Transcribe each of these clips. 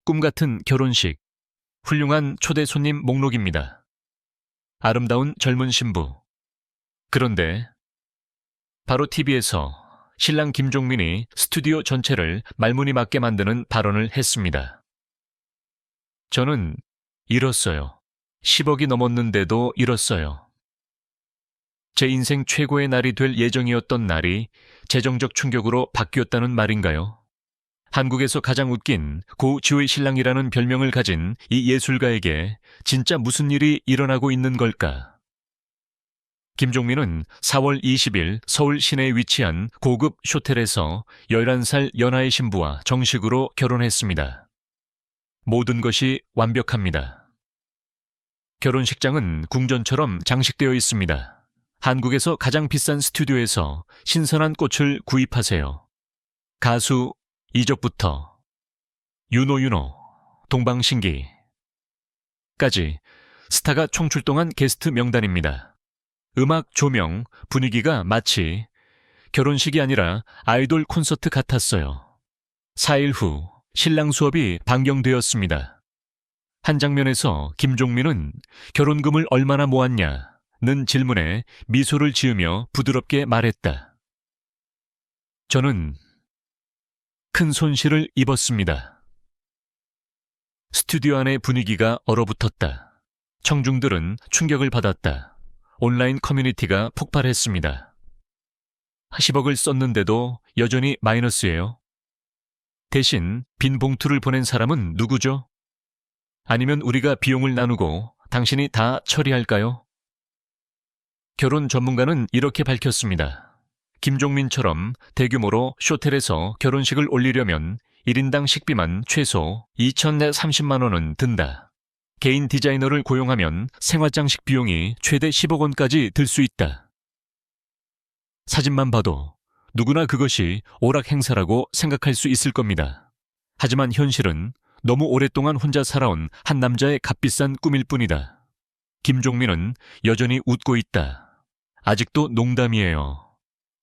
꿈같은 결혼식, 훌륭한 초대 손님 목록입니다. 아름다운 젊은 신부. 그런데 바로 TV에서 신랑 김종민이 스튜디오 전체를 말문이 맞게 만드는 발언을 했습니다. 저는 잃었어요. 10억이 넘었는데도 잃었어요. 제 인생 최고의 날이 될 예정이었던 날이 재정적 충격으로 바뀌었다는 말인가요? 한국에서 가장 웃긴 고지의 신랑이라는 별명을 가진 이 예술가에게 진짜 무슨 일이 일어나고 있는 걸까? 김종민은 4월 20일 서울 시내에 위치한 고급 쇼텔에서 11살 연하의 신부와 정식으로 결혼했습니다. 모든 것이 완벽합니다. 결혼식장은 궁전처럼 장식되어 있습니다. 한국에서 가장 비싼 스튜디오에서 신선한 꽃을 구입하세요. 가수 이적부터 윤호, 동방신기까지 스타가 총출동한 게스트 명단입니다. 음악, 조명, 분위기가 마치 결혼식이 아니라 아이돌 콘서트 같았어요. 4일 후 신랑 수업이 방영되었습니다. 한 장면에서 김종민은 결혼금을 얼마나 모았냐는 질문에 미소를 지으며 부드럽게 말했다. 저는 큰 손실을 입었습니다. 스튜디오 안의 분위기가 얼어붙었다. 청중들은 충격을 받았다. 온라인 커뮤니티가 폭발했습니다. 10억을 썼는데도 여전히 마이너스예요. 대신 빈 봉투를 보낸 사람은 누구죠? 아니면 우리가 비용을 나누고 당신이 다 처리할까요? 결혼 전문가는 이렇게 밝혔습니다. 김종민처럼 대규모로 쇼텔에서 결혼식을 올리려면 1인당 식비만 최소 2,030만 원은 든다. 개인 디자이너를 고용하면 생화장식 비용이 최대 10억 원까지 들 수 있다. 사진만 봐도 누구나 그것이 오락 행사라고 생각할 수 있을 겁니다. 하지만 현실은 너무 오랫동안 혼자 살아온 한 남자의 값비싼 꿈일 뿐이다. 김종민은 여전히 웃고 있다. 아직도 농담이에요.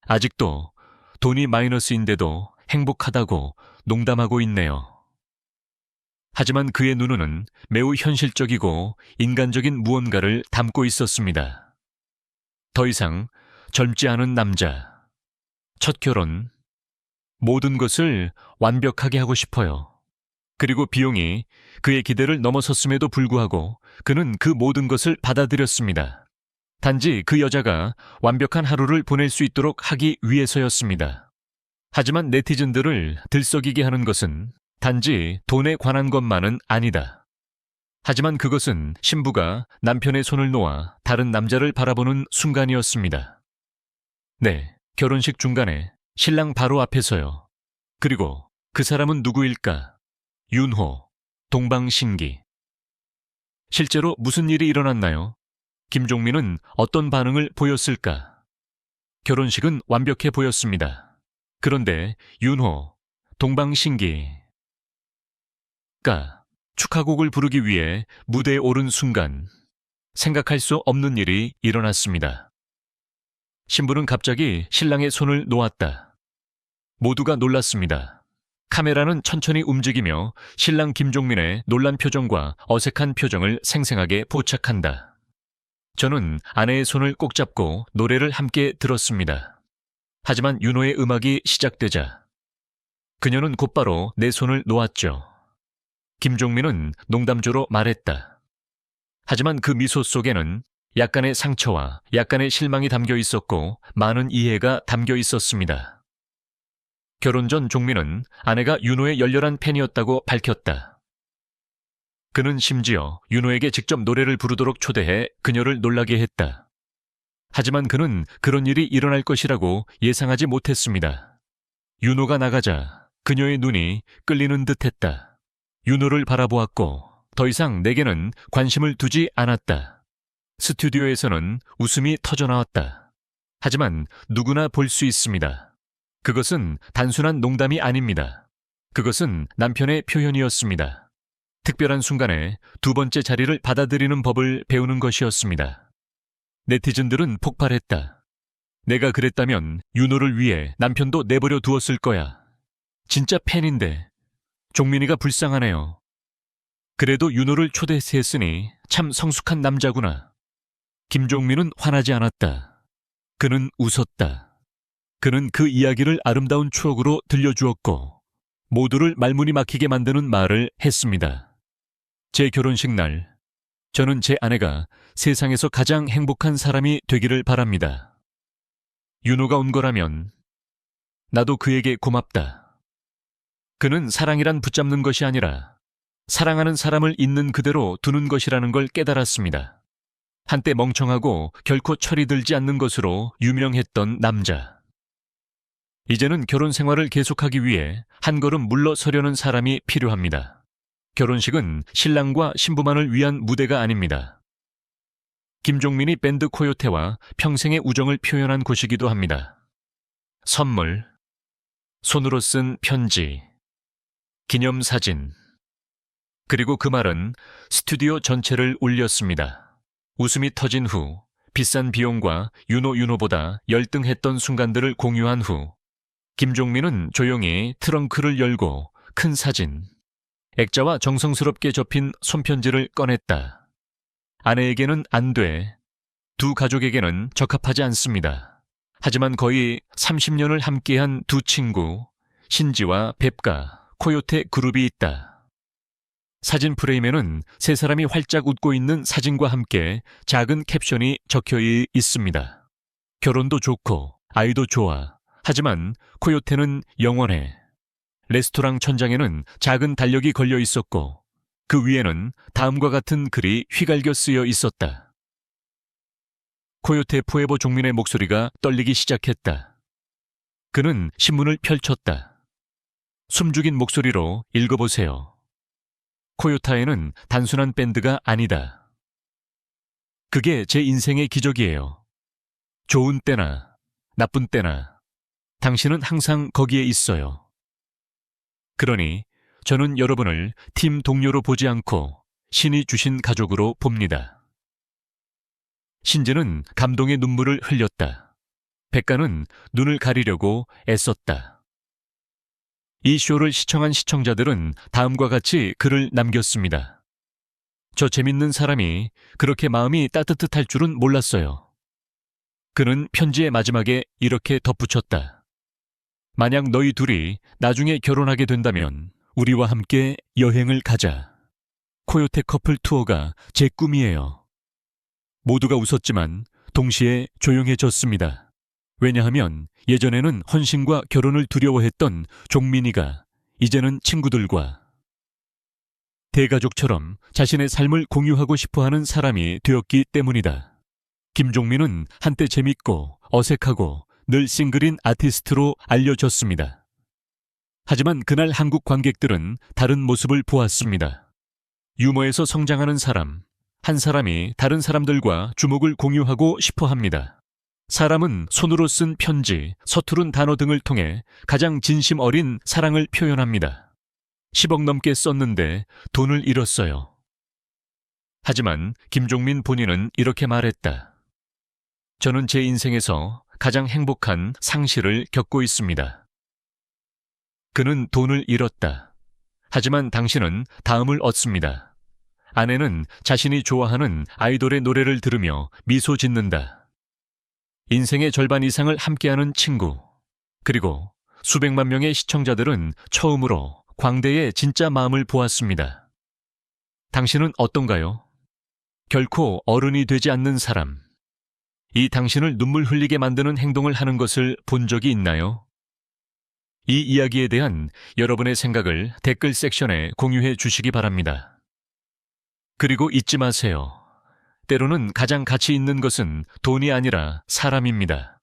아직도 돈이 마이너스인데도 행복하다고 농담하고 있네요. 하지만 그의 눈은 매우 현실적이고 인간적인 무언가를 담고 있었습니다. 더 이상 젊지 않은 남자. 첫 결혼. 모든 것을 완벽하게 하고 싶어요. 그리고 비용이 그의 기대를 넘어섰음에도 불구하고 그는 그 모든 것을 받아들였습니다. 단지 그 여자가 완벽한 하루를 보낼 수 있도록 하기 위해서였습니다. 하지만 네티즌들을 들썩이게 하는 것은 단지 돈에 관한 것만은 아니다. 하지만 그것은 신부가 남편의 손을 놓아 다른 남자를 바라보는 순간이었습니다. 네, 결혼식 중간에 신랑 바로 앞에서요. 그리고 그 사람은 누구일까? 윤호, 동방신기. 실제로 무슨 일이 일어났나요? 김종민은 어떤 반응을 보였을까? 결혼식은 완벽해 보였습니다. 그런데 윤호, 동방신기가 축하곡을 부르기 위해 무대에 오른 순간 생각할 수 없는 일이 일어났습니다. 신부는 갑자기 신랑의 손을 놓았다. 모두가 놀랐습니다. 카메라는 천천히 움직이며 신랑 김종민의 놀란 표정과 어색한 표정을 생생하게 포착한다. 저는 아내의 손을 꼭 잡고 노래를 함께 들었습니다. 하지만 윤호의 음악이 시작되자 그녀는 곧바로 내 손을 놓았죠. 김종민은 농담조로 말했다. 하지만 그 미소 속에는 약간의 상처와 약간의 실망이 담겨 있었고 많은 이해가 담겨 있었습니다. 결혼 전 종민은 아내가 윤호의 열렬한 팬이었다고 밝혔다. 그는 심지어 윤호에게 직접 노래를 부르도록 초대해 그녀를 놀라게 했다. 하지만 그는 그런 일이 일어날 것이라고 예상하지 못했습니다. 윤호가 나가자 그녀의 눈이 끌리는 듯했다. 윤호를 바라보았고 더 이상 내게는 관심을 두지 않았다. 스튜디오에서는 웃음이 터져나왔다. 하지만 누구나 볼 수 있습니다. 그것은 단순한 농담이 아닙니다. 그것은 남편의 표현이었습니다. 특별한 순간에 두 번째 자리를 받아들이는 법을 배우는 것이었습니다. 네티즌들은 폭발했다. 내가 그랬다면 윤호를 위해 남편도 내버려 두었을 거야. 진짜 팬인데. 종민이가 불쌍하네요. 그래도 윤호를 초대했으니 참 성숙한 남자구나. 김종민은 화나지 않았다. 그는 웃었다. 그는 그 이야기를 아름다운 추억으로 들려주었고 모두를 말문이 막히게 만드는 말을 했습니다. 제 결혼식 날, 저는 제 아내가 세상에서 가장 행복한 사람이 되기를 바랍니다. 윤호가 온 거라면 나도 그에게 고맙다. 그는 사랑이란 붙잡는 것이 아니라 사랑하는 사람을 있는 그대로 두는 것이라는 걸 깨달았습니다. 한때 멍청하고 결코 철이 들지 않는 것으로 유명했던 남자. 이제는 결혼 생활을 계속하기 위해 한 걸음 물러서려는 사람이 필요합니다. 결혼식은 신랑과 신부만을 위한 무대가 아닙니다. 김종민이 밴드 코요테와 평생의 우정을 표현한 곳이기도 합니다. 선물, 손으로 쓴 편지, 기념사진, 그리고 그 말은 스튜디오 전체를 울렸습니다. 웃음이 터진 후 비싼 비용과 윤호보다 열등했던 순간들을 공유한 후 김종민은 조용히 트렁크를 열고 큰 사진, 액자와 정성스럽게 접힌 손편지를 꺼냈다. 아내에게는 안 돼. 두 가족에게는 적합하지 않습니다. 하지만 거의 30년을 함께한 두 친구, 신지와 뱁가, 코요테 그룹이 있다. 사진 프레임에는 세 사람이 활짝 웃고 있는 사진과 함께 작은 캡션이 적혀 있습니다. 결혼도 좋고 아이도 좋아. 하지만 코요테는 영원해. 레스토랑 천장에는 작은 달력이 걸려 있었고 그 위에는 다음과 같은 글이 휘갈겨 쓰여 있었다. 코요테 포에버 종민의 목소리가 떨리기 시작했다. 그는 신문을 펼쳤다. 숨죽인 목소리로 읽어보세요. 코요타에는 단순한 밴드가 아니다. 그게 제 인생의 기적이에요. 좋은 때나 나쁜 때나 당신은 항상 거기에 있어요. 그러니 저는 여러분을 팀 동료로 보지 않고 신이 주신 가족으로 봅니다. 신지는 감동의 눈물을 흘렸다. 백가는 눈을 가리려고 애썼다. 이 쇼를 시청한 시청자들은 다음과 같이 글을 남겼습니다. 저 재밌는 사람이 그렇게 마음이 따뜻할 줄은 몰랐어요. 그는 편지의 마지막에 이렇게 덧붙였다. 만약 너희 둘이 나중에 결혼하게 된다면 우리와 함께 여행을 가자. 코요테 커플 투어가 제 꿈이에요. 모두가 웃었지만 동시에 조용해졌습니다. 왜냐하면 예전에는 헌신과 결혼을 두려워했던 종민이가 이제는 친구들과 대가족처럼 자신의 삶을 공유하고 싶어하는 사람이 되었기 때문이다. 김종민은 한때 재밌고 어색하고 늘 싱글인 아티스트로 알려졌습니다. 하지만 그날 한국 관객들은 다른 모습을 보았습니다. 유머에서 성장하는 사람, 한 사람이 다른 사람들과 주목을 공유하고 싶어 합니다. 사람은 손으로 쓴 편지, 서투른 단어 등을 통해 가장 진심 어린 사랑을 표현합니다. 10억 넘게 썼는데 돈을 잃었어요. 하지만 김종민 본인은 이렇게 말했다. 저는 제 인생에서 가장 행복한 상실을 겪고 있습니다. 그는 돈을 잃었다. 하지만 당신은 다음을 얻습니다. 아내는 자신이 좋아하는 아이돌의 노래를 들으며 미소 짓는다. 인생의 절반 이상을 함께하는 친구, 그리고 수백만 명의 시청자들은 처음으로 광대의 진짜 마음을 보았습니다. 당신은 어떤가요? 결코 어른이 되지 않는 사람. 이 당신을 눈물 흘리게 만드는 행동을 하는 것을 본 적이 있나요? 이 이야기에 대한 여러분의 생각을 댓글 섹션에 공유해 주시기 바랍니다. 그리고 잊지 마세요. 때로는 가장 가치 있는 것은 돈이 아니라 사람입니다.